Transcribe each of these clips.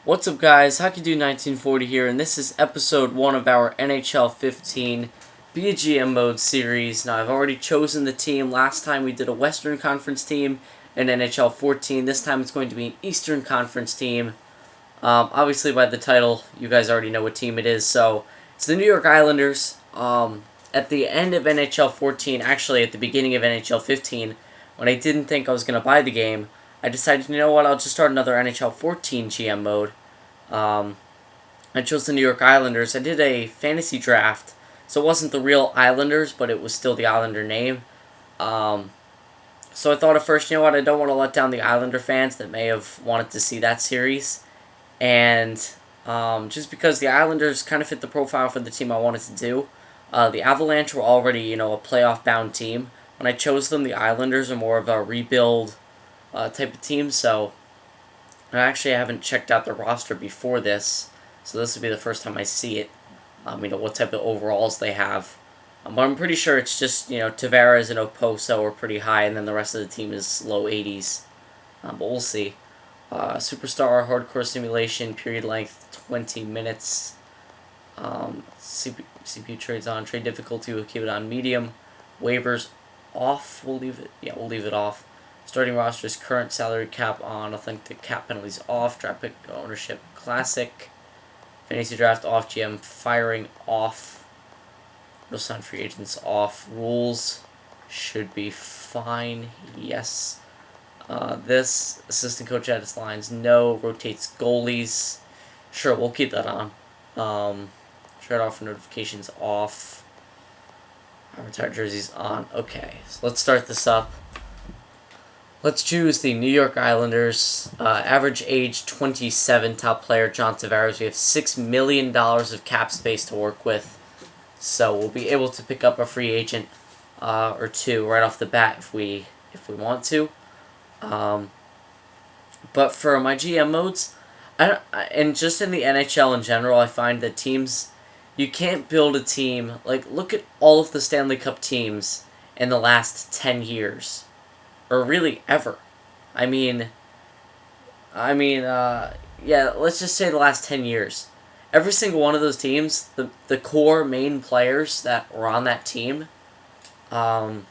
What's up, guys? HockeyDude1940 here, and this is episode 1 of our NHL 15 BGM mode series. Now, I've already chosen the team. Last time we did a Western Conference team in NHL 14. This time it's going to be an Eastern Conference team. Obviously, by the title, you guys already know what team it is. So, it's the New York Islanders. At the end of NHL 14, actually at the beginning of NHL 15, when I didn't think I was going to buy the game, I decided, you know what, I'll just start another NHL 14 GM mode. I chose the New York Islanders. I did a fantasy draft, so it wasn't the real Islanders, but it was still the Islander name. So I thought at first, you know what, I don't want to let down the Islander fans that may have wanted to see that series. And just because the Islanders kind of fit the profile for the team I wanted to do. The Avalanche were already, a playoff-bound team. When I chose them, the Islanders are more of a rebuild type of team, so I haven't checked out the roster before this, so this will be the first time I see it. What type of overalls they have. But I'm pretty sure it's just, Tavares and Okposo are pretty high, and then the rest of the team is low 80s. But we'll see. Superstar, hardcore simulation, period length 20 minutes. CPU trades on, trade difficulty, we'll keep it on medium. Waivers off, we'll leave it off. Starting rosters, current salary cap on, authentic cap penalties off, draft pick ownership classic, fantasy draft off, GM firing off, no sign free agents off, rules should be fine, yes. This assistant coach at his lines, no, rotates goalies, sure, we'll keep that on. Shut off for notifications off, retired jerseys on, okay, so let's start this up. Let's choose the New York Islanders. Average age 27, top player John Tavares. We have $6 million of cap space to work with. So we'll be able to pick up a free agent or two right off the bat if we want to. But for my GM modes, and just in the NHL in general, I find that teams, you can't build a team. Like, look at all of the Stanley Cup teams in the last 10 years. Or really ever. Yeah, let's just say the last 10 years. Every single one of those teams, the core main players that were on that team came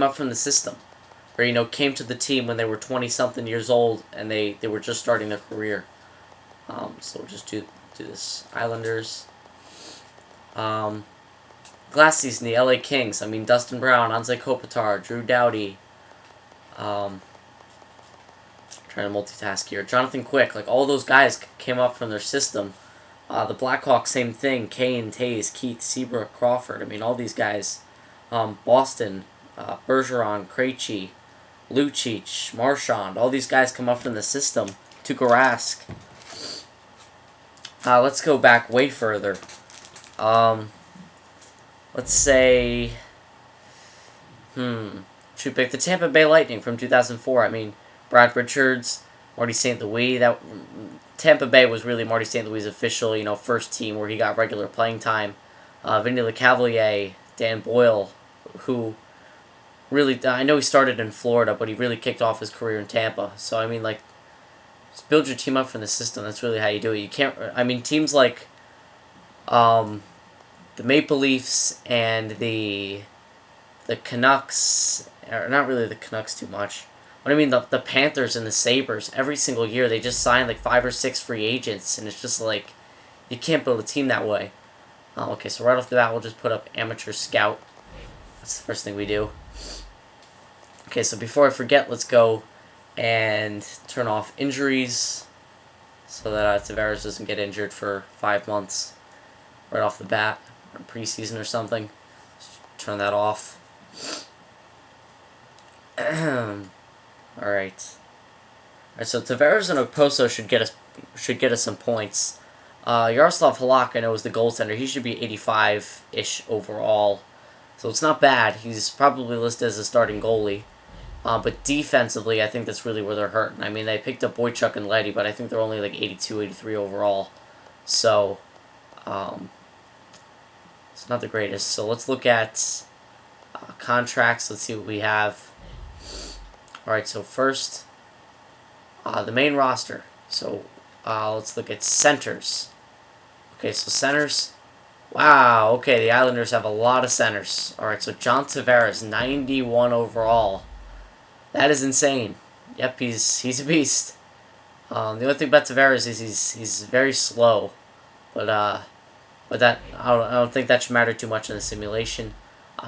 up from the system. Or, came to the team when they were 20-something years old and they were just starting their career. So we'll just do this. Islanders. Last season, the LA Kings. Dustin Brown, Anze Kopitar, Drew Doughty. Trying to multitask here. Jonathan Quick. All those guys came up from their system. The Blackhawks, same thing. Kane, Taves, Keith, Seabrook, Crawford. All these guys. Boston, Bergeron, Krejci, Lucic, Marchand. All these guys come up from the system. Tuukka Rask. Let's go back way further. Let's say, should pick the Tampa Bay Lightning from 2004. Brad Richards, Marty St. Louis. Tampa Bay was really Marty St. Louis' official, first team where he got regular playing time. Vinny LeCavalier, Dan Boyle, who really, I know he started in Florida, but he really kicked off his career in Tampa. So, just build your team up from the system. That's really how you do it. You can't, teams like, the Maple Leafs and the Canucks, or not really the Canucks too much, but the Panthers and the Sabres, every single year they just sign 5 or 6 free agents, and it's just you can't build a team that way. Okay, so right off the bat we'll just put up Amateur Scout. That's the first thing we do. Okay, so before I forget, let's go and turn off injuries so that Tavares doesn't get injured for 5 months right off the bat. Or preseason or something. Just turn that off. Alright, so Tavares and Okposo should get us some points. Yaroslav Halak, I know, is the goaltender. He should be 85-ish overall. So it's not bad. He's probably listed as a starting goalie. But defensively, I think that's really where they're hurting. They picked up Boychuk and Leddy, but I think they're only 82, 83 overall. So, it's not the greatest. So let's look at contracts. Let's see what we have. Alright, so first, the main roster. So, let's look at centers. Okay, so centers. Wow, okay, the Islanders have a lot of centers. Alright, so John Tavares, 91 overall. That is insane. Yep, he's a beast. The only thing about Tavares is he's very slow. But that I don't think that should matter too much in the simulation.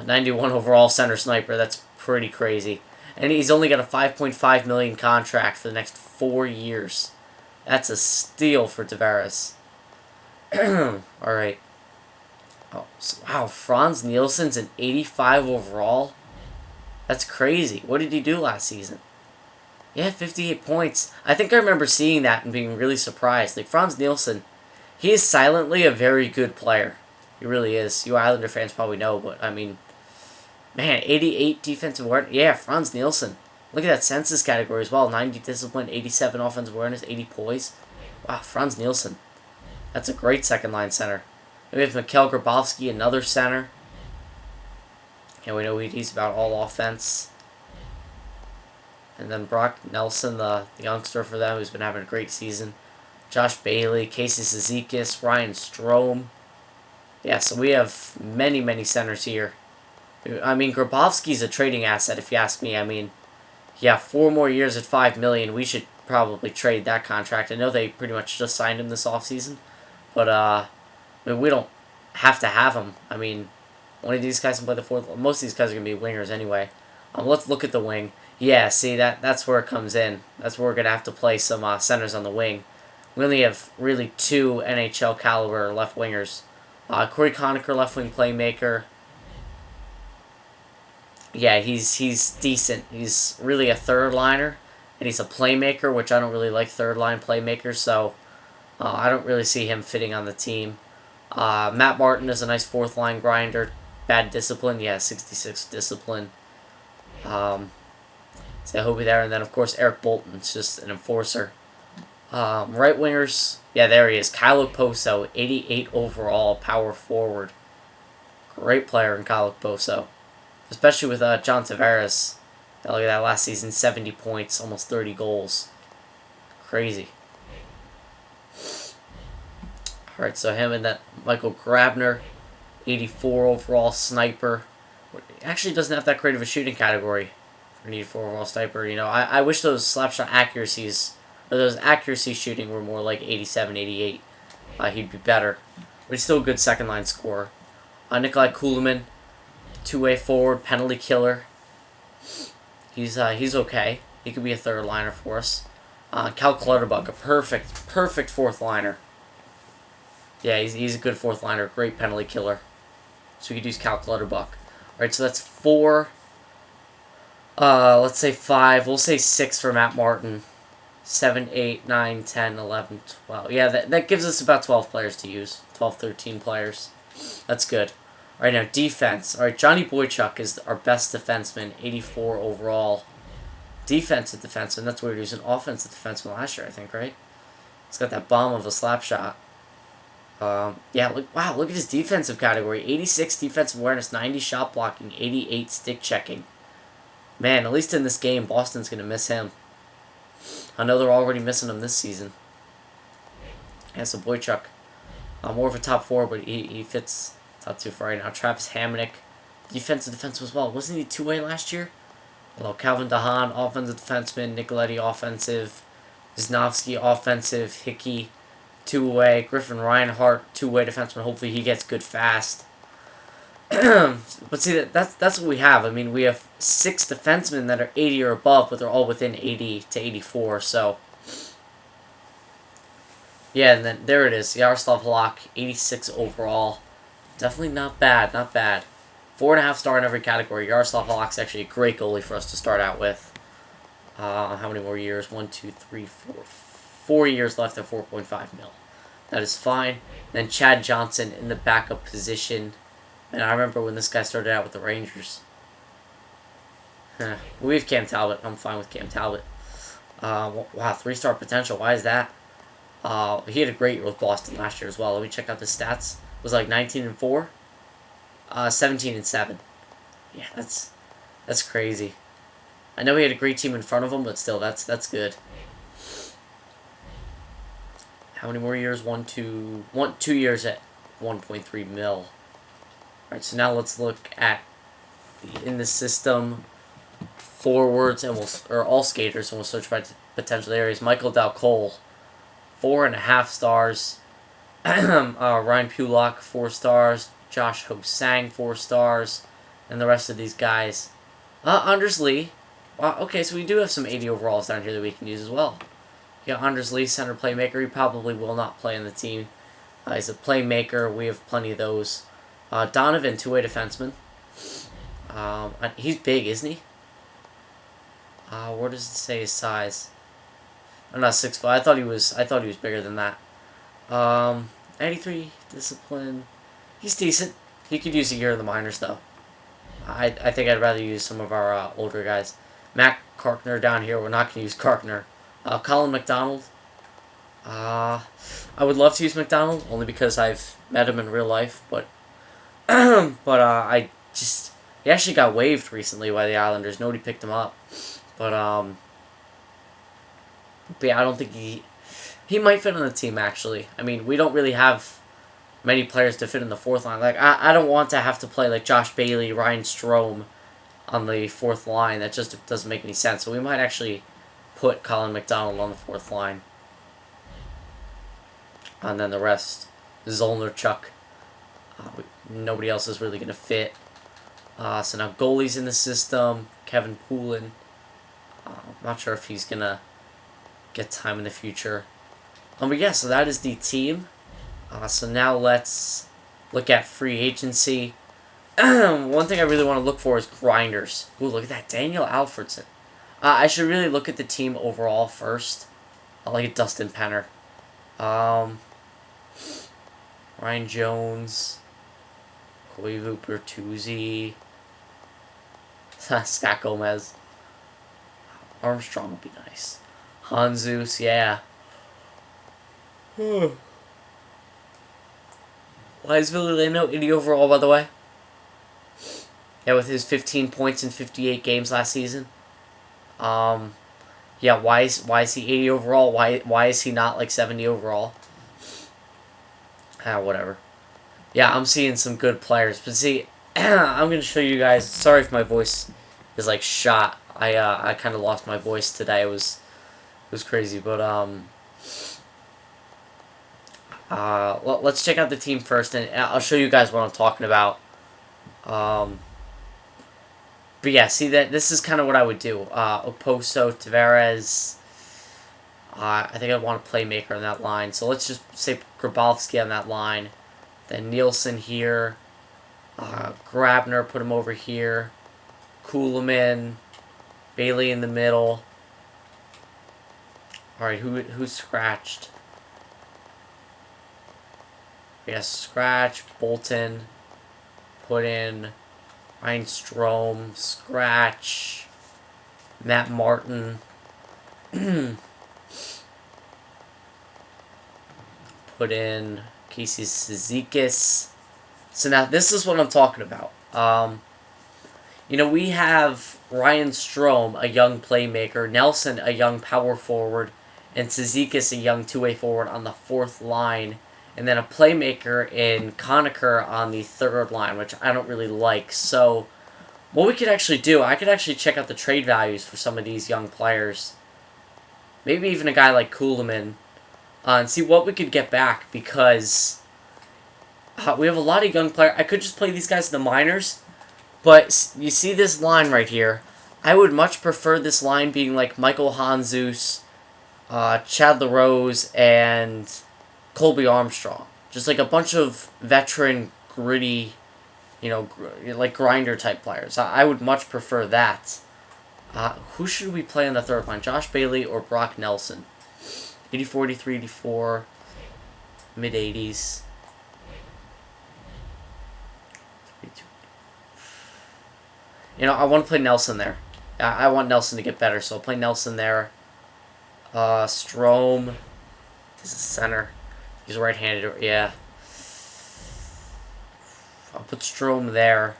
91 overall center sniper, that's pretty crazy. And he's only got a 5.5 million contract for the next 4 years. That's a steal for Tavares. Alright. Oh, so, wow, Franz Nielsen's an 85 overall? That's crazy. What did he do last season? Yeah, 58 points. I think I remember seeing that and being really surprised. Like, Franz Nielsen, he is silently a very good player. He really is. You Islander fans probably know, but, I mean, man, 88 defensive awareness. Yeah, Franz Nielsen. Look at that census category as well. 90 discipline, 87 offensive awareness, 80 poise. Wow, Franz Nielsen. That's a great second-line center. We have Mikhail Grabovski, another center. And we know he's about all offense. And then Brock Nelson, the youngster for them, who's been having a great season. Josh Bailey, Casey Cizikas, Ryan Strome. Yeah, so we have many, many centers here. I mean, Grabovski's a trading asset, if you ask me. I mean, yeah, 4 more years at $5 million. We should probably trade that contract. I know they pretty much just signed him this offseason. But, I mean, we don't have to have him. I mean, one of these guys can play the fourth. Most of these guys are going to be wingers anyway. Let's look at the wing. Yeah, see, that's where it comes in. That's where we're going to have to play some centers on the wing. We only have really 2 NHL caliber left wingers. Corey Conacher, left wing playmaker. Yeah, he's decent. He's really a third liner, and he's a playmaker, which I don't really like third line playmakers, so I don't really see him fitting on the team. Matt Martin is a nice fourth line grinder. Bad discipline, yeah, 66 discipline. So he'll be there, and then of course Eric Bolton's just an enforcer. Right wingers, yeah, there he is. Kyle Okposo, 88 overall, power forward. Great player in Kyle Okposo. Especially with John Tavares. Look at that last season, 70 points, almost 30 goals. Crazy. Alright, so him and that Michael Grabner, 84 overall sniper. Actually doesn't have that great of a shooting category for an 84 overall sniper. You know, I wish those slapshot accuracies, or those accuracy shooting were more like 87, 88. He'd be better. But he's still a good second line scorer. Nikolai Kulemin, two-way forward, penalty killer. He's okay. He could be a third liner for us. Cal Clutterbuck, a perfect fourth liner. Yeah, he's a good fourth liner, great penalty killer. So we could use Cal Clutterbuck. Alright, so that's 4. Let's say 5. We'll say 6 for Matt Martin. 7, 8, 9, 10, 11, 12. Yeah, that gives us about 12 players to use. 12, 13 players. That's good. Alright, now defense. Alright, Johnny Boychuk is our best defenseman, 84 overall. Defensive defenseman, that's where he was an offensive defenseman last year, I think, right? He's got that bomb of a slap shot. Yeah, look at his defensive category. 86 defensive awareness, 90 shot blocking, 88 stick checking. Man, at least in this game, Boston's going to miss him. I know they're already missing him this season. Yeah, so Boychuk, more of a top 4, but he fits top 2 for right now. Travis Hamonic, defensive as well. Wasn't he two-way last year? Hello, Calvin DeHaan, offensive defenseman. Nicoletti, offensive. Wisnowski, offensive. Hickey, two-way. Griffin Reinhart, two-way defenseman. Hopefully he gets good fast. But see, that's what we have. I mean, we have 6 defensemen that are 80 or above, but they're all within 80 to 84, so... Yeah, and then there it is. Yaroslav Halak, 86 overall. Definitely not bad, not bad. 4.5 star in every category. Yaroslav Halak's actually a great goalie for us to start out with. How many more years? 1, 2, 3, 4. 4 years left at 4.5 mil. That is fine. Then Chad Johnson in the backup position. And I remember when this guy started out with the Rangers. We have Cam Talbot. I'm fine with Cam Talbot. Wow, 3-star potential. Why is that? He had a great year with Boston last year as well. Let me check out the stats. It was like 19-4. 17-7. Yeah, that's crazy. I know he had a great team in front of him, but still, that's good. How many more years? 2 years at 1.3 mil. Alright, so now let's look at in the system forwards and or all skaters, and we'll search by potential areas. Michael Dalcole, 4.5 stars. Ryan Pulock, 4 stars. Josh Ho-Sang, 4 stars. And the rest of these guys. Anders Lee. Okay, so we do have some 80 overalls down here that we can use as well. Yeah, Anders Lee, center playmaker. He probably will not play on the team. He's a playmaker. We have plenty of those. Donovan, two-way defenseman. He's big, isn't he? Where does it say his size? I'm not 6'5". I thought he was bigger than that. 93 discipline. He's decent. He could use a year in the minors though. I think I'd rather use some of our older guys. Matt Karkner down here. We're not going to use Karkner. Colin McDonald. I would love to use McDonald only because I've met him in real life, but he actually got waived recently by the Islanders. Nobody picked him up, but yeah, I don't think he might fit on the team actually. I mean, we don't really have many players to fit in the fourth line. Like I don't want to have to play like Josh Bailey, Ryan Strome on the fourth line. That just doesn't make any sense. So we might actually put Colin McDonald on the fourth line. And then the rest, Zollner, Chuck. Nobody else is really going to fit. So now goalies in the system. Kevin Poulin. I'm not sure if he's going to get time in the future. But yeah, so that is the team. So now let's look at free agency. One thing I really want to look for is grinders. Ooh, look at that. Daniel Alfredson. I should really look at the team overall first. I like Dustin Penner. Ryan Jones. Koivu Bertuzzi. Scott Gomez. Armstrong would be nice. Hanzus, yeah. Why is Villolino 80 overall, by the way? Yeah, with his 15 points in 58 games last season. Yeah, why is he 80 overall? Why is he not like 70 overall? Whatever. Yeah, I'm seeing some good players, but see, I'm gonna show you guys. Sorry if my voice is like shot. I kind of lost my voice today. It was crazy, but let's check out the team first, and I'll show you guys what I'm talking about. But yeah, see that this is kind of what I would do. Oposo, Tavares. I think I want a playmaker on that line. So let's just say Grabowski on that line. Then Nielsen here. Grabner, put him over here. Kuhlman. Bailey in the middle. Alright, who's scratched? Yes, scratch. Bolton. Put in Ryan Strome. Scratch. Matt Martin. Put in Casey Cizikas. So now this is what I'm talking about. We have Ryan Strome, a young playmaker, Nelson, a young power forward, and Cizikas, a young two-way forward on the fourth line, and then a playmaker in Conacher on the third line, which I don't really like. So what we could actually do, I could actually check out the trade values for some of these young players. Maybe even a guy like Kuhlman. And see what we could get back, because we have a lot of young players. I could just play these guys in the minors, but you see this line right here. I would much prefer this line being like Michael Hanzus, Chad LaRose, and Colby Armstrong. Just like a bunch of veteran, gritty, like grinder type players. I would much prefer that. Who should we play on the third line? Josh Bailey or Brock Nelson? 84, 83, 84, mid-80s. I want to play Nelson there. I want Nelson to get better, so I'll play Nelson there. Strome is a center. He's right-handed. Yeah. I'll put Strome there.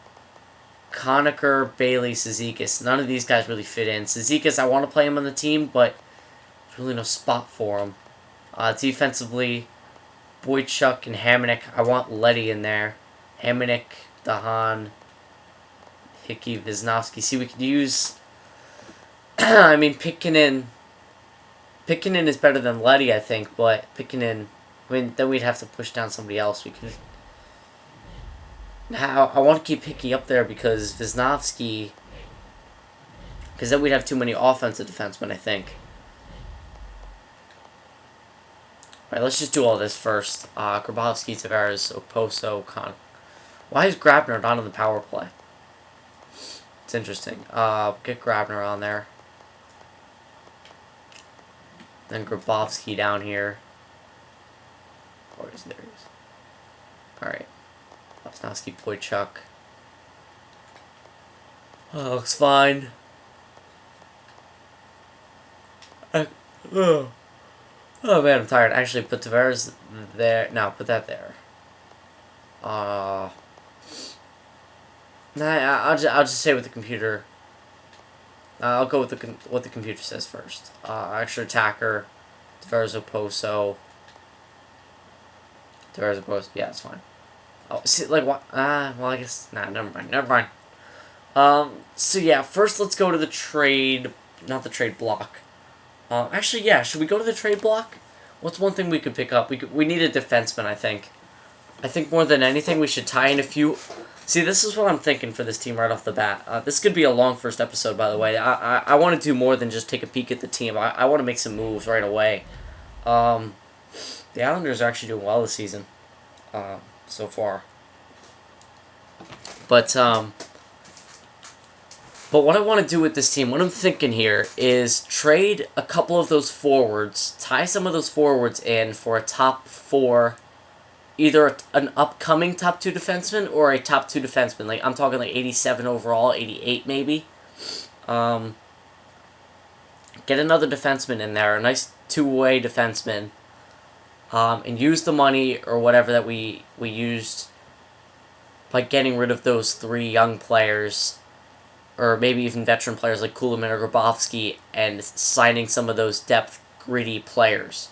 Conacher, Bailey, Cizikas. None of these guys really fit in. Cizikas, I want to play him on the team, but there's really no spot for him. Defensively, Boychuk and Hamonic. I want Letty in there. Hamonic, Dahan, Hickey, Wisnowski. See, we could use... I mean, Pikkinen is better than Letty, I think, but Pikkinen... I mean, then we'd have to push down somebody else. We could... Now, I want to keep Hickey up there because Wisnowski... Because then we'd have too many offensive defensemen, I think. Alright, let's just do all this first. Grabowski, Tavares, Oposo, Con... Why is Grabner not on the power play? It's interesting. Get Grabner on there. Then Grabowski down here. Where is there? Alright. Wisnowski, Boychuk. Oh, looks fine. Oh man, I'm tired. Actually, put Tavares there. No, put that there. Nah, I'll just say what the computer. I'll go with what the computer says first. Extra attacker, Tavares Oposo. Tavares Oposo. Yeah, it's fine. Oh, see, like what? Well, I guess never mind. So yeah, first let's go to the trade, not the trade block. Actually, yeah, should we go to the trade block? What's one thing we could pick up? We need a defenseman, I think. I think more than anything, we should tie in a few... See, this is what I'm thinking for this team right off the bat. This could be a long first episode, by the way. I want to do more than just take a peek at the team. I want to make some moves right away. The Islanders are actually doing well this season. So far. But what I want to do with this team, what I'm thinking here, is trade a couple of those forwards, tie some of those forwards in for a top 4, either an upcoming top 2 defenseman or a top 2 defenseman. Like, I'm talking like 87 overall, 88 maybe. Get another defenseman in there, a nice two-way defenseman, and use the money or whatever that we used by getting rid of those 3 young players, or maybe even veteran players like Kuhlman or Grabowski, and signing some of those depth, gritty players.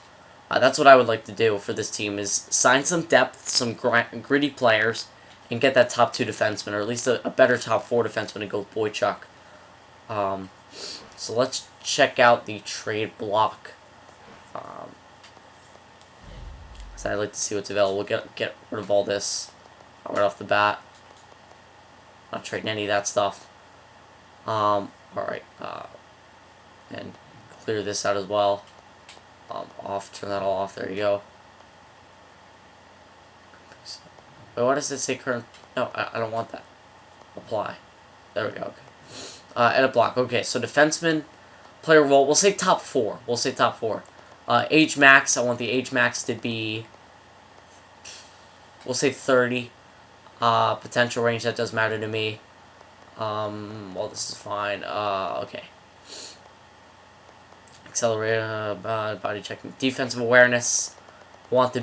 That's what I would like to do for this team, is sign some depth, some gritty players, and get that top 2 defenseman, or at least a better top 4 defenseman to go with Boychuk. So let's check out the trade block. So I'd like to see what's available. We'll get rid of all this right off the bat. Not trading any of that stuff. Alright, and clear this out as well. Turn that all off, there you go. Wait, what does it say current? No, I don't want that. Apply. There we go, okay. Edit block, okay, so defenseman, player role, we'll say top 4. Age max, I want the age max to be, we'll say 30. Potential range, that does matter to me. Well, this is fine. Okay. Accelerator, body checking, defensive awareness. I want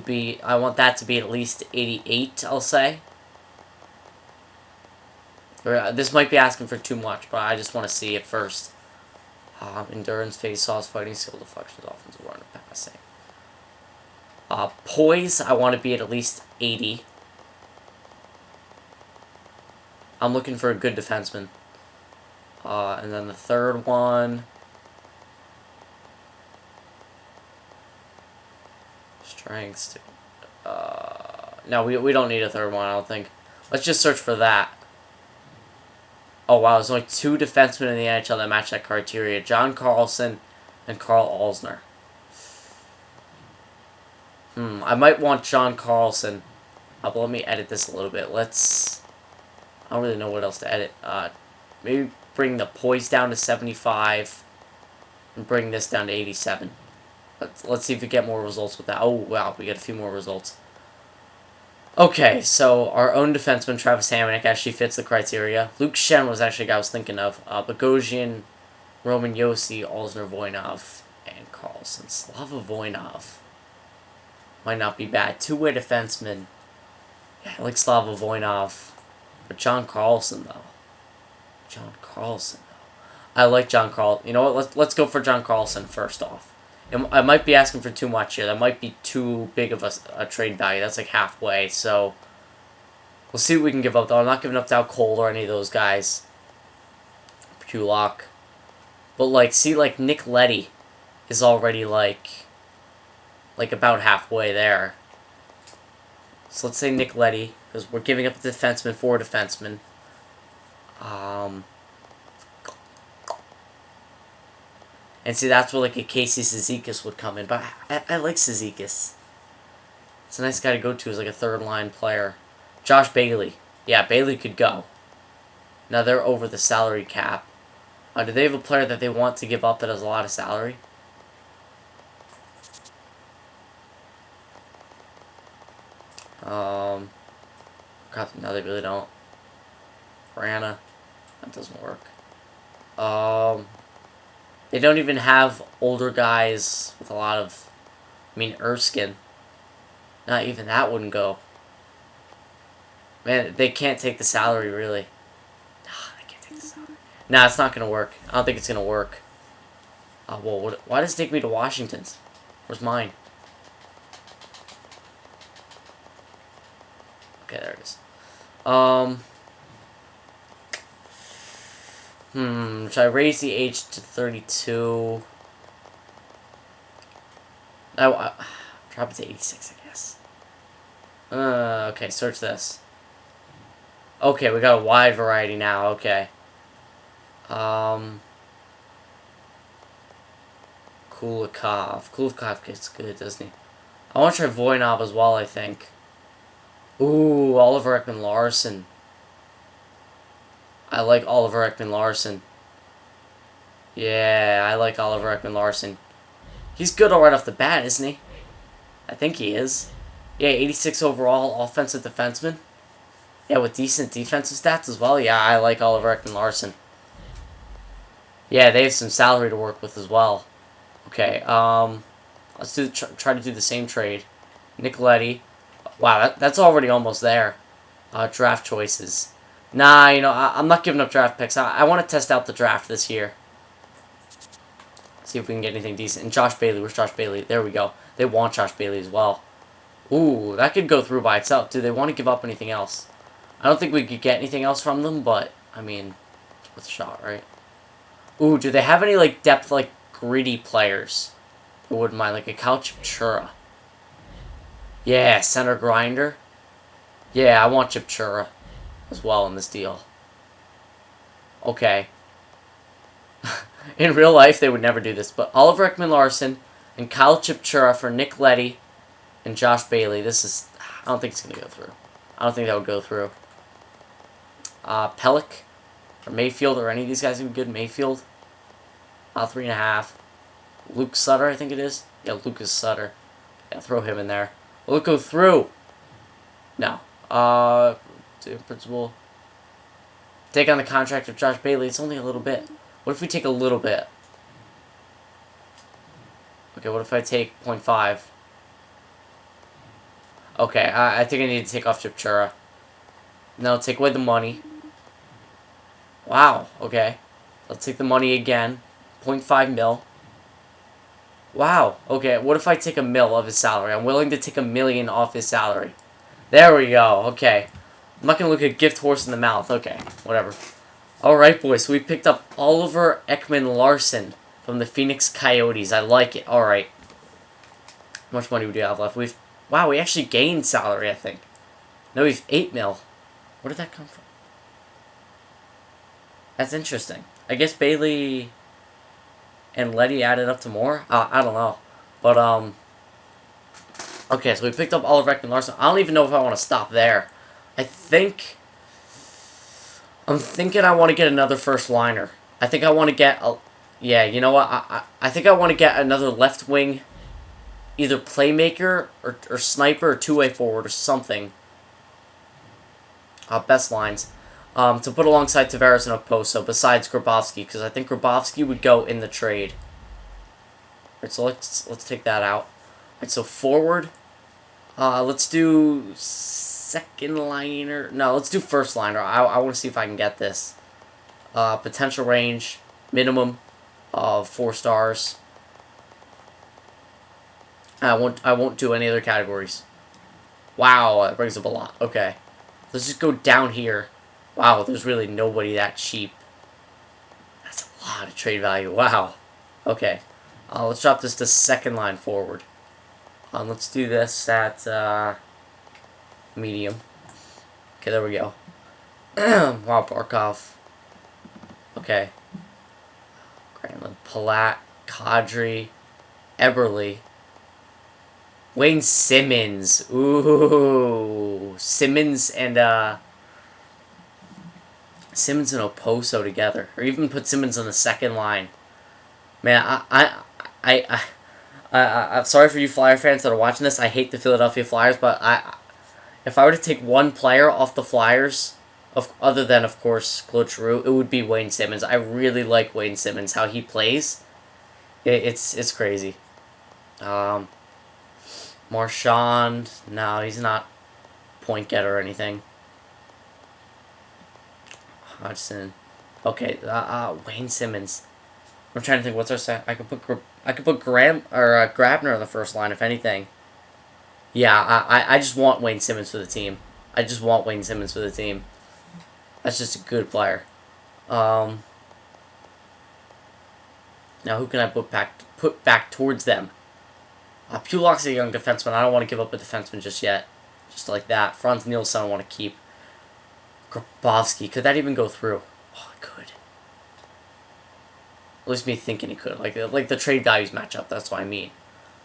that to be at least 88. I'll say. This might be asking for too much, but I just want to see it first. Endurance, face-offs, fighting skill, deflections, offensive awareness, passing. Poise, I want to be at least 80. I'm looking for a good defenseman. And then the third one... Strengths. No, we don't need a third one, I don't think. Let's just search for that. Oh, wow, there's only 2 defensemen in the NHL that match that criteria. John Carlson and Carl Alsner. I might want John Carlson. But let me edit this a little bit. I don't really know what else to edit. Maybe bring the poise down to 75. And bring this down to 87. Let's see if we get more results with that. Oh, wow, we get a few more results. Okay, so our own defenseman, Travis Hamonic, actually fits the criteria. Luke Shen was actually a guy I was thinking of. Bogosian, Roman Yossi, Alsner Voinov, and Carlson. Slava Voinov might not be bad. 2-way defenseman. Yeah, I like Slava Voinov. But John Carlson, though. I like John Carlson. You know what? Let's go for John Carlson first off. I might be asking for too much here. That might be too big of a trade value. That's like halfway, so we'll see what we can give up, though. I'm not giving up Dow Cole or any of those guys. Pulock. But, like, see, like, Nick Leddy is already, like about halfway there. So let's say Nick Leddy, because we're giving up a defenseman for a defenseman. And see, that's where, like, a Casey Cizikas would come in. But I like Cizikas. It's a nice guy to go to as, like, a third-line player. Josh Bailey. Yeah, Bailey could go. Now, they're over the salary cap. Do they have a player that they want to give up that has a lot of salary? God, no, they really don't. Brana. That doesn't work. They don't even have older guys with a lot of... I mean, Erskine. Not even that wouldn't go. Man, they can't take the salary, really. They can't take the salary. Nah, it's not going to work. I don't think it's going to work. Well, why does it take me to Washington's? Where's mine? Okay, there it is. Should I raise the age to 32? No, drop it to 86, I guess. Okay, search this. Okay, we got a wide variety now, okay. Kulikov. Kulikov gets good, doesn't he? I want to try Voinov as well, I think. Ooh, Oliver Ekman-Larsson. I like Oliver Ekman-Larsson. Yeah, I like Oliver Ekman-Larsson. He's good all right off the bat, isn't he? I think he is. Yeah, 86 overall, offensive defenseman. Yeah, with decent defensive stats as well. Yeah, I like Oliver Ekman-Larsson. Yeah, they have some salary to work with as well. Okay, let's try to do the same trade. Nick Leddy. Wow, that's already almost there. Draft choices. Nah, you know, I'm not giving up draft picks. I want to test out the draft this year. See if we can get anything decent. And Josh Bailey, where's Josh Bailey? There we go. They want Josh Bailey as well. Ooh, that could go through by itself. Do they want to give up anything else? I don't think we could get anything else from them, but, I mean, it's worth a shot, right? Ooh, do they have any, like, depth, like, gritty players? I wouldn't mind, like a Kyle Chipchura. Yeah, center grinder. Yeah, I want Chipchura as well in this deal. Okay. In real life, they would never do this, but Oliver Ekman-Larsson and Kyle Chipchura for Nick Leddy and Josh Bailey. This is... I don't think it's going to go through. I don't think that would go through. Pellick or Mayfield or any of these guys would be good. Mayfield. 3.5. Luke Sutter, I think it is. Yeah, Lucas Sutter. Yeah, throw him in there. Will it go through? No. Principal. Take on the contract of Josh Bailey. It's only a little bit. What if we take a little bit? Okay, what if I take 0.5? Okay, I think I need to take off Chipchura. No, take away the money. Wow, okay. Let's take the money again. 0.5 mil. Wow, okay, what if I take $1 million of his salary? I'm willing to take $1 million off his salary. There we go, okay. I'm not going to look a gift horse in the mouth. Okay, whatever. Alright, boys, so we picked up Oliver Ekman-Larsson from the Phoenix Coyotes. I like it. Alright. How much money do we have left? Wow, we actually gained salary, I think. No, we've 8 mil. Where did that come from? That's interesting. I guess Bailey and Leddy added up to more? I don't know. But, okay, so we picked up Oliver Ekman-Larsson. I don't even know if I want to stop there. I'm thinking I want to get another first liner. I think I want to get yeah, you know what? I think I want to get another left wing, either playmaker or sniper or two-way forward or something. Best lines. To put alongside Tavares and Okposo, besides Grabowski, because I think Grabowski would go in the trade. Alright, so let's take that out. Alright, so forward. Let's do second liner. No, let's do first liner. I want to see if I can get this. Potential range, minimum of 4 stars. I won't do any other categories. Wow, that brings up a lot. Okay. Let's just go down here. Wow, there's really nobody that cheap. That's a lot of trade value. Wow. Okay. Let's drop this to second line forward. Let's do this at medium. Okay, there we go. Wow, Barkov. Okay. Granlund, Palat, Kadri, Eberle, Wayne Simmons. Ooh, Simmons and Oposo together, or even put Simmons on the second line. Man, I'm sorry for you Flyer fans that are watching this. I hate the Philadelphia Flyers, but if I were to take one player off the Flyers, other than of course Claude Giroux, it would be Wayne Simmons. I really like Wayne Simmons. How he plays, it's crazy. Marchand, no, he's not point getter or anything. Hodgson, okay. Wayne Simmons. I'm trying to think. What's our set? I could put Grabner on the first line if anything. Yeah, I just want Wayne Simmons for the team. I just want Wayne Simmons for the team. That's just a good player. Now who can I put back towards them? Pulak's a young defenseman. I don't want to give up a defenseman just yet. Just like that. Franz Nielsen I want to keep. Grabowski. Could that even go through? Oh, it could. At least me thinking he could. Like the trade values match up. That's what I mean.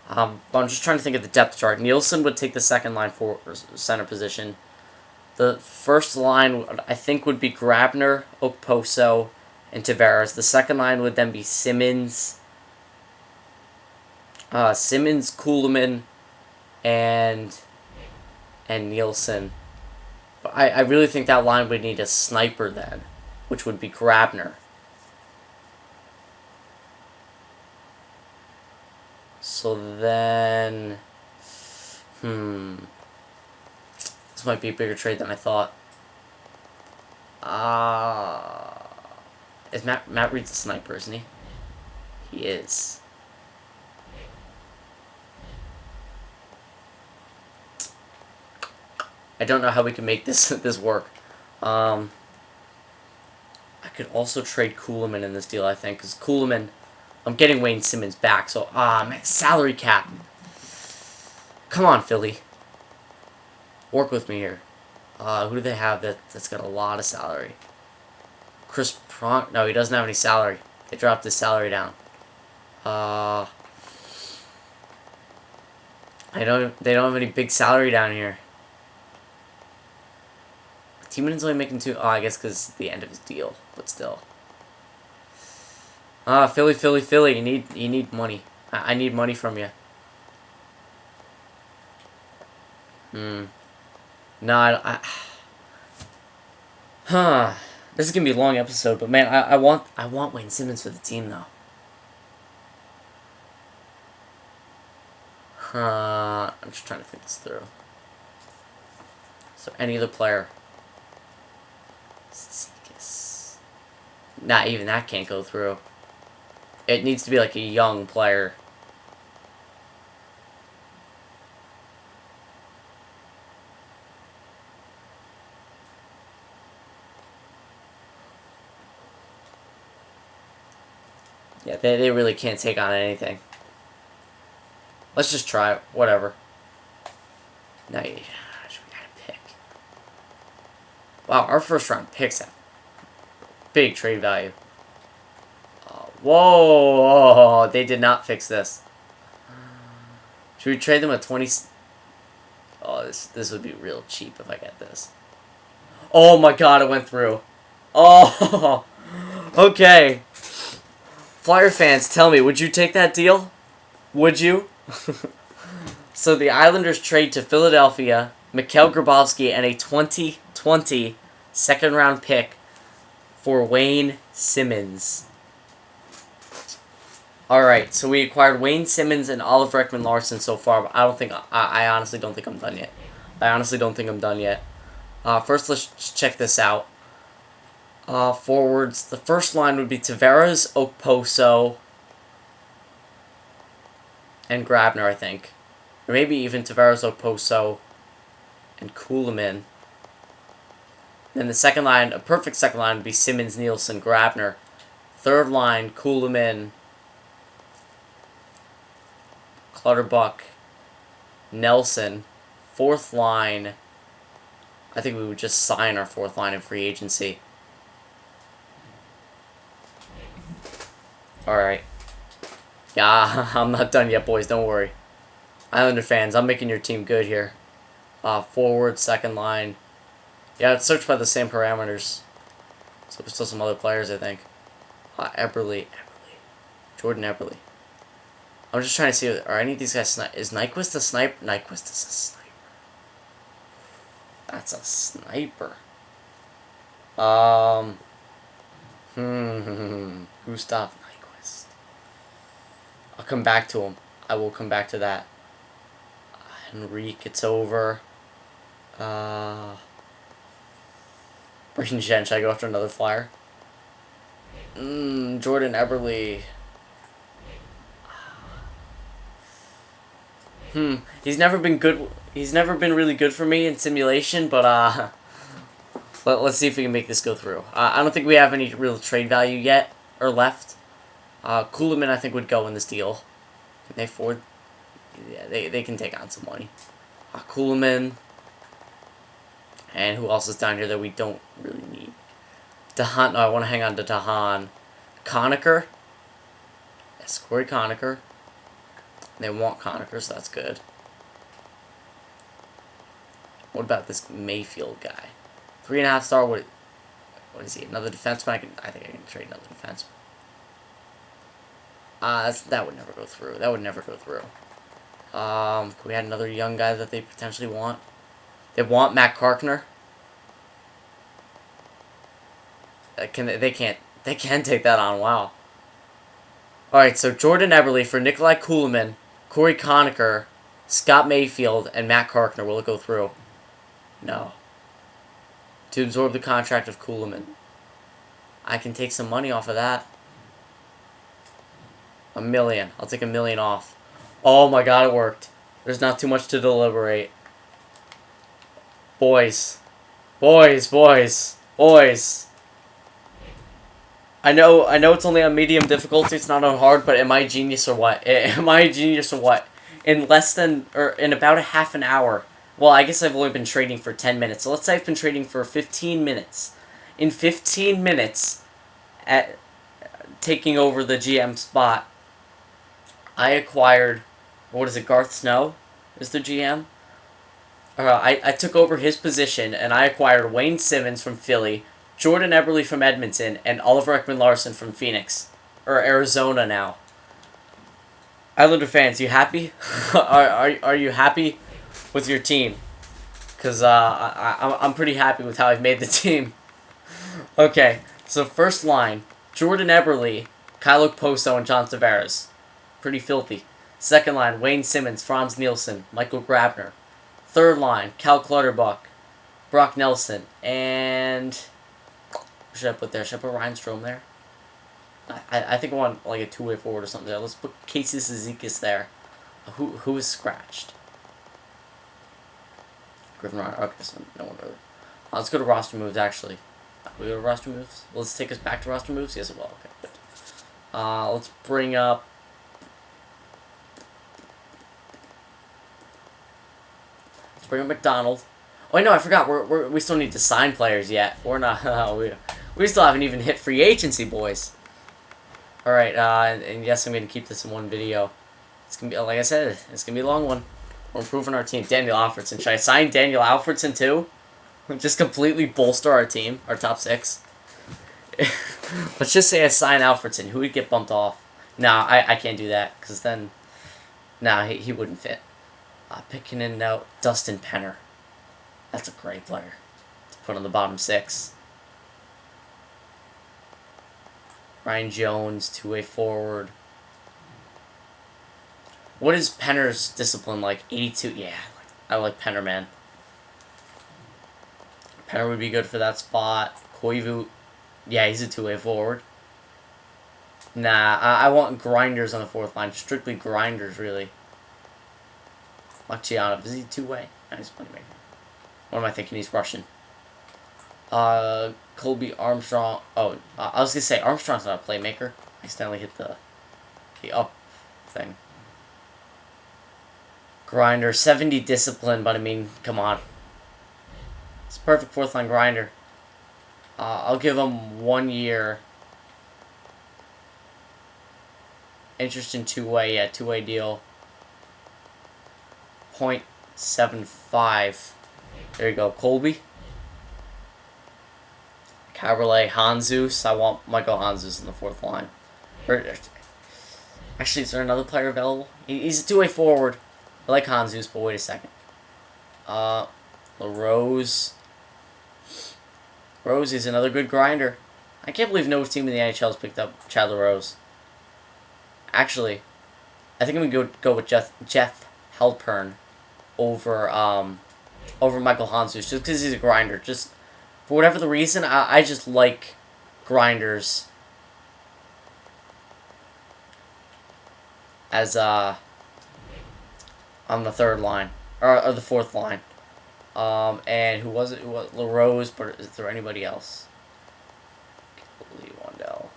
But I'm just trying to think of the depth chart. Nielsen would take the second line for center position. The first line, I think, would be Grabner, Okposo, and Tavares. The second line would then be Simmons, Kuhlman, and Nielsen. But I really think that line would need a sniper then, which would be Grabner. So then, this might be a bigger trade than I thought. Is Matt Reed's a sniper, isn't he? He is. I don't know how we can make this work. I could also trade Kuhlman in this deal, I think, because Kuhlman, I'm getting Wayne Simmons back, so man, salary cap. Come on, Philly. Work with me here. Who do they have that's got a lot of salary? Chris Pronk? No, he doesn't have any salary. They dropped his salary down. They don't have any big salary down here. Timonin's only making two. Oh, I guess because the end of his deal, but still. Philly. You need money. I need money from you. No, This is gonna be a long episode, but man, I want Wayne Simmons for the team though. I'm just trying to think this through. So any other player. Not even that can't go through. It needs to be like a young player. Yeah, they really can't take on anything. Let's just try it. Whatever. Now we gotta pick. Wow, our first round picks have big trade value. Whoa! They did not fix this. Should we trade them a 20? Oh, this would be real cheap if I get this. Oh my god, it went through. Oh, okay. Flyer fans, tell me, would you take that deal? Would you? So the Islanders trade to Philadelphia, Mikhail Grabowski, and a 2020 second-round pick for Wayne Simmons. Alright, so we acquired Wayne Simmons and Oliver Ekman-Larsson so far, but I honestly don't think I'm done yet. First, let's check this out. Forwards, the first line would be Tavares, Okposo, and Grabner, I think. Or maybe even Tavares, Oposo, and Kuhlman. Then the second line, a perfect second line would be Simmons, Nielsen, Grabner. Third line, Kuhlman, Clutterbuck, Nelson. Fourth line, I think we would just sign our fourth line in free agency. Alright. Yeah, I'm not done yet, boys. Don't worry. Islander fans, I'm making your team good here. Forward, second line. Yeah, it's searched by the same parameters. So there's still some other players, I think. Eberle. Jordan Eberle. I'm just trying to see, are any of these guys is Nyquist a sniper? Nyquist is a sniper. That's a sniper. Gustav Nyquist. I'll come back to him. I will come back to that. Henrique, it's over. Braden Jen, should I go after another flyer? Jordan Eberle. He's never been good. He's never been really good for me in simulation, but let's see if we can make this go through. I don't think we have any real trade value yet or left. Kuhlman, I think, would go in this deal. Can they afford? Yeah, they can take on some money. Kuhlman. And who else is down here that we don't really need? Dahan. No, I want to hang on to Dahan. Conacher. Yes, Corey Conacher. They want Conacher, so that's good. What about this Mayfield guy? 3.5 star. What is he? Another defenseman? I think I can trade another defenseman. That would never go through. That would never go through. Can we add another young guy that they potentially want? They want Matt Karkner. They can't take that on. Wow. Alright, so Jordan Eberle for Nikolai Kuhlman, Corey Conacher, Scott Mayfield, and Matt Karkner. Will it go through? No. To absorb the contract of Kuhlman. I can take some money off of that. $1 million. I'll take $1 million off. Oh my god, it worked. There's not too much to deliberate. Boys. Boys. I know it's only on medium difficulty, it's not on hard, but am I a genius or what? Am I a genius or what? In about a half an hour. Well, I guess I've only been trading for 10 minutes. So let's say I've been trading for 15 minutes. In 15 minutes, at taking over the GM spot, I acquired, Garth Snow is the GM? I took over his position, and I acquired Wayne Simmons from Philly, Jordan Eberle from Edmonton, and Oliver Ekman-Larsson from Phoenix. Or Arizona now. Islander fans, you happy? Are you happy with your team? Because I'm pretty happy with how I've made the team. Okay, so first line, Jordan Eberle, Kyle Okposo, and John Tavares. Pretty filthy. Second line, Wayne Simmons, Franz Nielsen, Michael Grabner. Third line, Cal Clutterbuck, Brock Nelson, and... What should I put there? Should I put Ryan Strome there? I think I want like a two-way forward or something there. Let's put Casey Cizikas there. Who is scratched? Griffin Ryan. Okay, so no one really. Let's go to roster moves, actually. Can we go to roster moves? Let's take us back to roster moves? Yes, it will. Okay, good. Let's bring up... McDonald. Oh, wait, no, I forgot. We still need to sign players yet. We're not... we still haven't even hit free agency, boys. Alright, and yes, I'm going to keep this in one video. It's going to be, like I said, it's going to be a long one. We're improving our team. Daniel Alfredson. Should I sign Daniel Alfredson too? Just completely bolster our team, our top 6. Let's just say I sign Alfredson. Who would get bumped off? Nah, I can't do that, because then... Nah, he wouldn't fit. Picking in now Dustin Penner. That's a great player to put on the bottom 6. Ryan Jones, two-way forward. What is Penner's discipline like? 82? Yeah, I like Penner, man. Penner would be good for that spot. Koivu, yeah, he's a two-way forward. Nah, I want grinders on the fourth line. Strictly grinders, really. Marcianov, is he two-way? No, he's playmaker. What am I thinking? He's Russian. Colby Armstrong. Oh, I was gonna say Armstrong's not a playmaker. I accidentally hit the up thing. Grinder, 70 discipline, but I mean, come on. It's a perfect fourth line grinder. I'll give him 1 year. Interest in two-way, yeah, two-way deal. 0.75. There you go, Colby. Eberle, Hanzus. I want Michael Hanzus in the fourth line. Actually, is there another player available? He's a two-way forward. I like Hanzus, but wait a second. LaRose. Rose is another good grinder. I can't believe no team in the NHL has picked up Chad LaRose. Actually, I think I'm gonna go with Jeff Halpern over Michael Hanzus just because he's a grinder. Just for whatever the reason, I just like grinders as on the third line or the fourth line. And who was it? It was LaRose, but is there anybody else? Lee Wandell.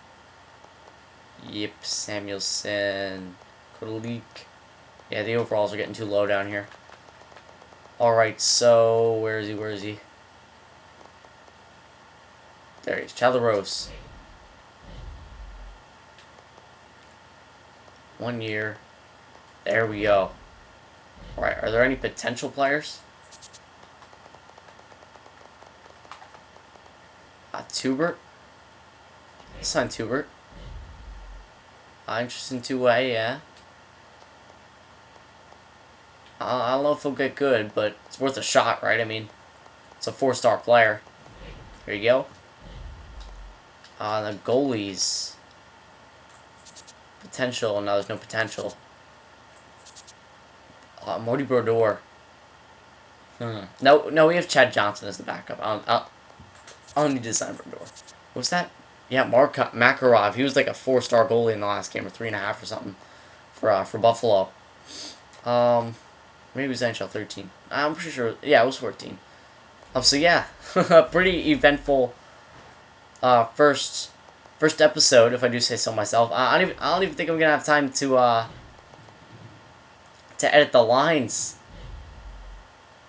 Yep, Samuelson. Kodelik. Yeah, the overalls are getting too low down here. Alright, so where is he? Where is he? There he is. Chad LaRose. 1 year. There we go. Alright, are there any potential players? Tubert. Sign Tubert. Interesting two-way, yeah. I don't know if he'll get good, but it's worth a shot, right? I mean, it's a 4-star player. Here you go. The goalies. Potential. No, there's no potential. Morty Brodeur. No, we have Chad Johnson as the backup. I don't need to sign Brodeur. What was that? Yeah, Mark Makarov. He was like a 4-star goalie in the last game, or 3.5 or something, for Buffalo. Maybe it was NHL 13. I'm pretty sure. Yeah, it was 14. So yeah, pretty eventful. First episode, if I do say so myself. I don't even think I'm gonna have time to edit the lines.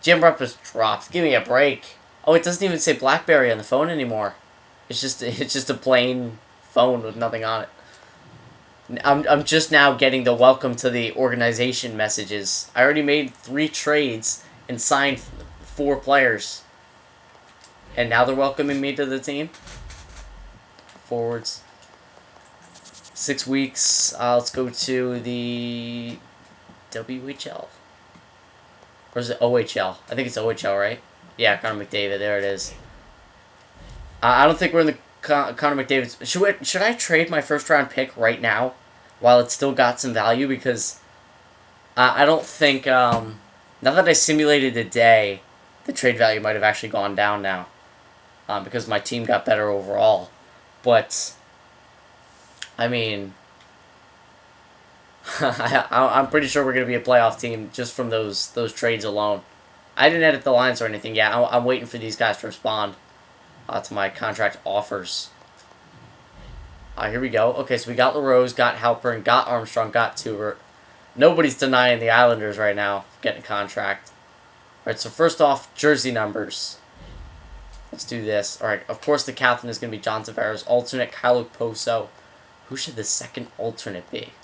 Jim Rep was dropped. Give me a break. Oh, it doesn't even say BlackBerry on the phone anymore. It's just a plain phone with nothing on it. I'm just now getting the welcome to the organization messages. I already made 3 trades and signed 4 players. And now they're welcoming me to the team. Forwards. 6 weeks. Let's go to the WHL. Or is it OHL? I think it's OHL, right? Yeah, Connor McDavid. There it is. I don't think we're in the Connor McDavid. Should I trade my first round pick right now, while it's still got some value? Because I don't think now that I simulated the day, the trade value might have actually gone down now, because my team got better overall. But I mean, I'm pretty sure we're gonna be a playoff team just from those trades alone. I didn't edit the lines or anything yet. I'm waiting for these guys to respond to my contract offers. Here we go. Okay, so we got LaRose, got Halpern, got Armstrong, got Tubert. Nobody's denying the Islanders right now getting a contract. Alright, so first off, jersey numbers. Let's do this. Alright, of course the captain is going to be John Tavares. Alternate, Kyle Poso. Who should the second alternate be?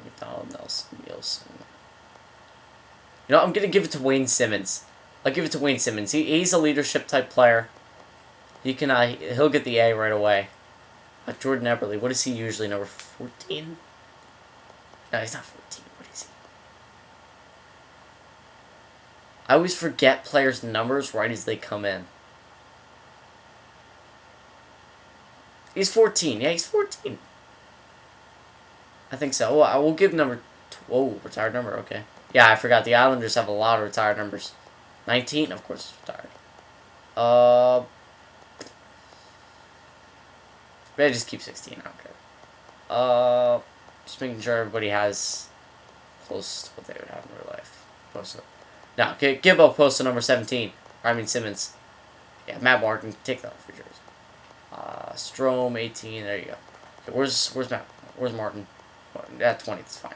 McDonald, Nielsen. You know, I'm going to give it to Wayne Simmons. I'll give it to Wayne Simmons. He's a leadership type player. He can he'll get the A right away. Jordan Eberle, what is he usually? Number 14? No, he's not 14. What is he? I always forget players' numbers right as they come in. He's 14. Yeah, he's 14. I think so. I will give number... Whoa, retired number, okay. Yeah, I forgot. The Islanders have a lot of retired numbers. 19? Of course it's retired. But I just keep 16. I don't care. Just making sure everybody has close to what they would have in real life. Post now, okay, give up post to number 17. Simmons. Yeah, Matt Martin. Take that off your jersey. Strome, 18. There you go. Okay, where's Matt? Where's Martin? Yeah, 20. That's fine. I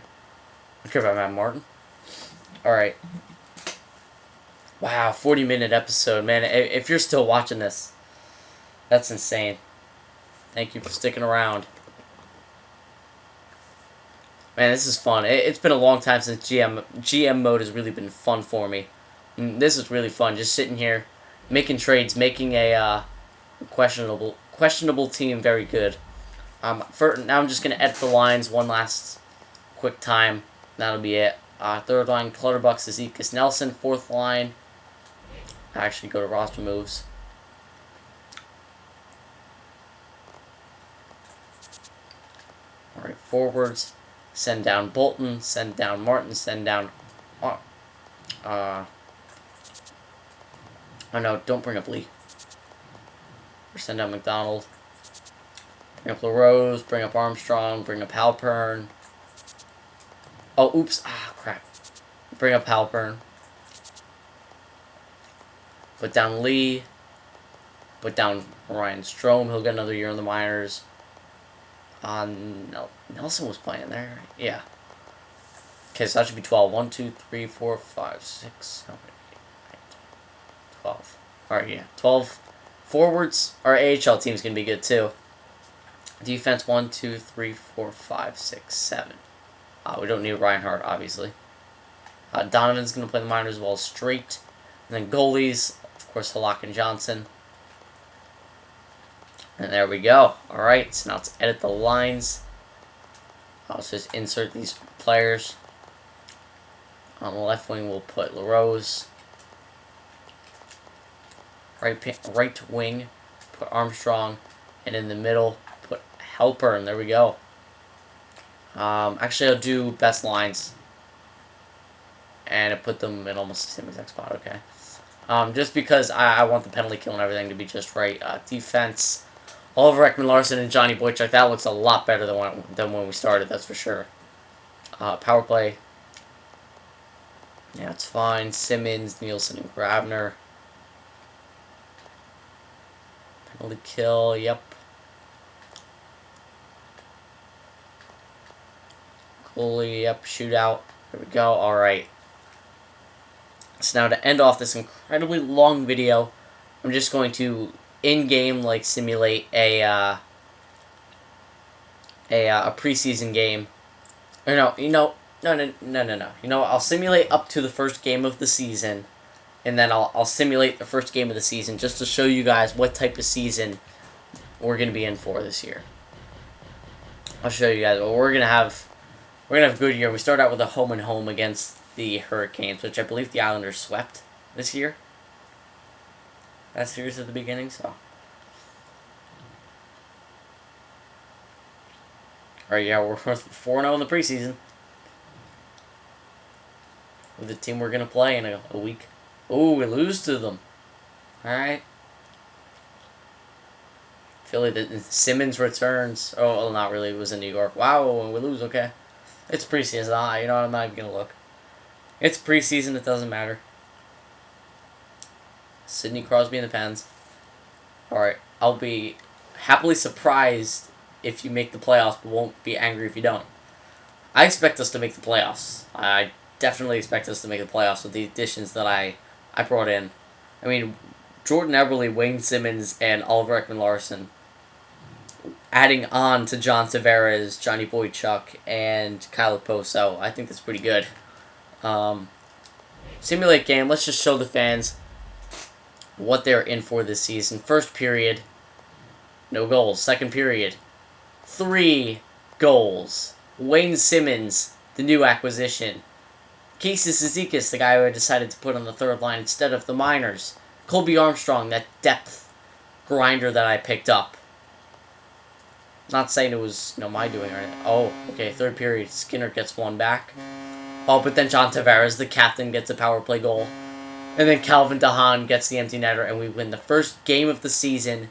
don't care about Matt Martin. All right. Wow, 40-minute episode, man. If you're still watching this, that's insane. Thank you for sticking around. Man, this is fun. It's been a long time since GM mode has really been fun for me. And this is really fun. Just sitting here, making trades, making a questionable team very good. Now I'm just gonna edit the lines one last quick time. That'll be it. Third line, Clutterbuck, Zizekas, Nelson. Fourth line, I actually go to roster moves. All right, forwards. Send down Bolton, send down Martin, send down... Oh no, don't bring up Lee. Or send down McDonald. Bring up LaRose, bring up Armstrong, bring up Halpern. Oh, oops. Crap. Bring up Halpern. Put down Lee. Put down Ryan Strome. He'll get another year in the minors. Nelson was playing there, right? Yeah. Okay, so that should be 12. 1, 2, 3, 4, 5, 6, 7, 8, 9, 10, 12. Alright, yeah. 12 forwards. Our AHL team's going to be good, too. Defense, 1, 2, 3, 4, 5, 6, 7. We don't need Reinhardt, obviously. Donovan's going to play the minors as well, straight. And then goalies, of course, Halak and Johnson. And there we go. Alright, so now let's edit the lines. Let's just insert these players. On the left wing, we'll put LaRose. Right wing, put Armstrong. And in the middle, put Halpern. There we go. Actually, I'll do best lines. And I put them in almost the same exact spot, okay. Just because I want the penalty kill and everything to be just right. Defense... Oliver Ekman-Larsson and Johnny Boychuk, that looks a lot better than when we started, that's for sure. Power play. Yeah, it's fine. Simmons, Nielsen, and Grabner. Penalty kill, yep. Goalie, yep. Shootout. There we go, alright. So now to end off this incredibly long video, I'm just going to in-game simulate a preseason game. Or no. You know what? I'll simulate up to the first game of the season, and then I'll simulate the first game of the season just to show you guys what type of season we're gonna be in for this year. I'll show you guys. Well, we're gonna have a good year. We start out with a home and home against the Hurricanes, which I believe the Islanders swept this year. That series at the beginning, so. Alright, yeah, we're 4-0 in the preseason. With the team we're going to play in a week. Oh, we lose to them. Alright. Philly, Simmons returns. Oh, well, not really. It was in New York. Wow, we lose, okay. It's preseason. I'm not even going to look. It's preseason, it doesn't matter. Sidney Crosby in the Pens. Alright, I'll be happily surprised if you make the playoffs, but won't be angry if you don't. I expect us to make the playoffs. I definitely expect us to make the playoffs with the additions that I brought in. I mean, Jordan Eberle, Wayne Simmons, and Oliver Ekman-Larsson. Adding on to John Tavares, Johnny Boychuk, and Kyle Poso. I think that's pretty good. Simulate game. Let's just show the fans what they're in for this season. First period, no goals. Second period, 3 goals. Wayne Simmons, the new acquisition. Casey Zizekas, the guy who I decided to put on the third line instead of the minors. Colby Armstrong, that depth grinder that I picked up. Not saying it was, my doing or anything. Oh, okay, third period, Skinner gets one back. Oh, but then John Tavares, the captain, gets a power play goal. And then Calvin DeHaan gets the empty netter, and we win the first game of the season,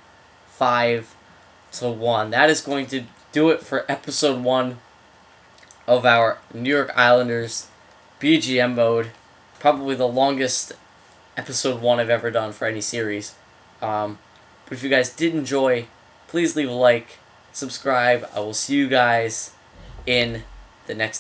5-2. to 1. That is going to do it for episode 1 of our New York Islanders BGM mode. Probably the longest episode 1 I've ever done for any series. But if you guys did enjoy, please leave a like, subscribe. I will see you guys in the next